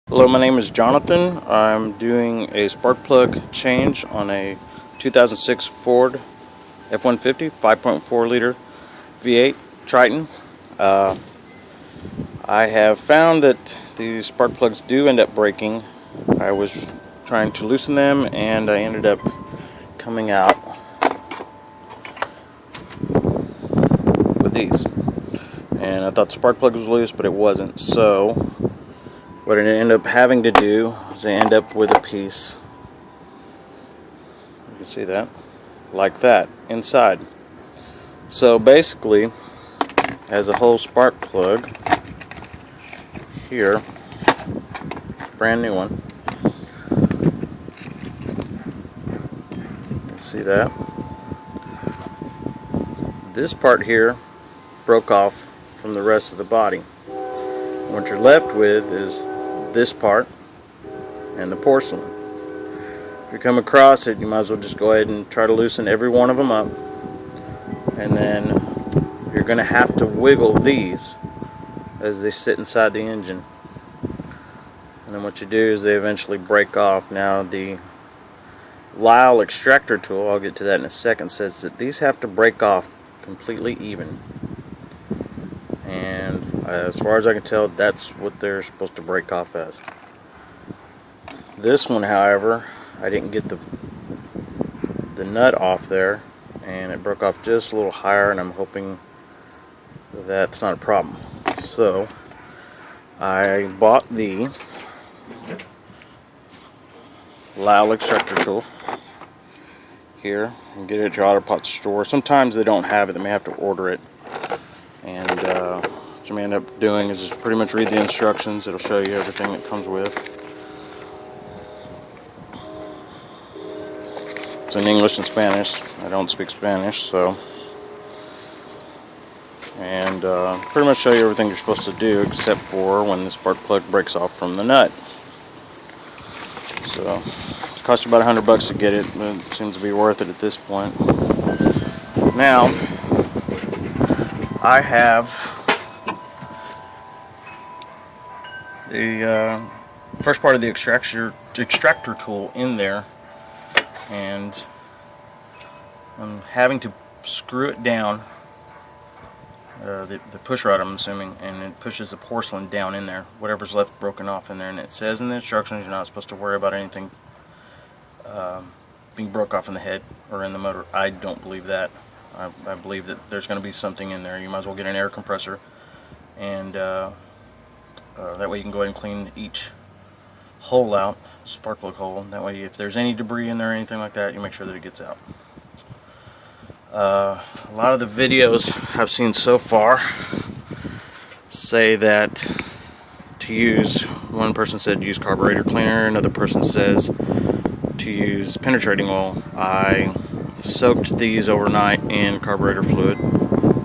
Hello, my name is Jonathan. I'm doing a spark plug change on a 2006 Ford F-150 5.4 liter V8 Triton. I have found that the spark plugs do end up breaking. I was trying to loosen them and I ended up coming out with these. And I thought the spark plug was loose, but it wasn't. So what I ended up having to do is I end up with a piece, you can see that, like that, inside. So basically, as a whole spark plug here, brand new one, you can see that. This part here broke off from the rest of the body. What you're left with is this part and the porcelain. If you come across it, you might as well just go ahead and try to loosen every one of them up, and then you're going to have to wiggle these as they sit inside the engine, and then what you do is they eventually break off. Now the Lyle extractor tool, I'll get to that in a second, says that these have to break off completely even, and as far as I can tell, that's what they're supposed to break off as. This one, however, I didn't get the nut off there, and it broke off just a little higher, and I'm hoping that's not a problem. So I bought the Lyle extractor tool here. You can get it at your auto parts store. Sometimes they don't have it, they may have to order it, and what you may end up doing is just pretty much read the instructions. It'll show you everything that comes with. It's in English and Spanish. I don't speak Spanish, so, and pretty much show you everything you're supposed to do except for when the spark plug breaks off from the nut. So it cost you about $100 to get it, but it seems to be worth it at this point. Now I have the first part of the extractor tool in there, and I'm having to screw it down, the push rod, I'm assuming, and it pushes the porcelain down in there, whatever's left broken off in there. And it says in the instructions you're not supposed to worry about anything being broke off in the head or in the motor. I don't believe that. I believe that there's going to be something in there. You might as well get an air compressor, and that way you can go ahead and clean each hole out, spark plug hole. That way if there's any debris in there or anything like that, you make sure that it gets out. A lot of the videos I've seen so far say that to use, one person said use carburetor cleaner, another person says to use penetrating oil. I soaked these overnight in carburetor fluid,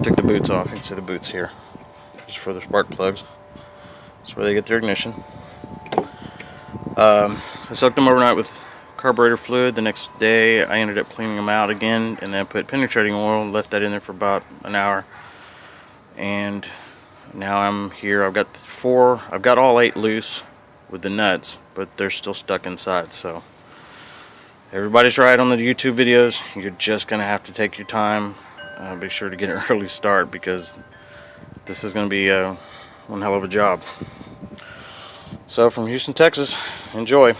took the boots off. You can see the boots here, just for the spark plugs. That's where they get their ignition. I soaked them overnight with carburetor fluid. The next day I ended up cleaning them out again, and then put penetrating oil and left that in there for about an hour. And now I'm here. I've got all 8 loose with the nuts, but they're still stuck inside. So everybody's right on the YouTube videos. You're just gonna have to take your time. Be sure to get an early start, because this is gonna be one hell of a job. So from Houston, Texas, enjoy.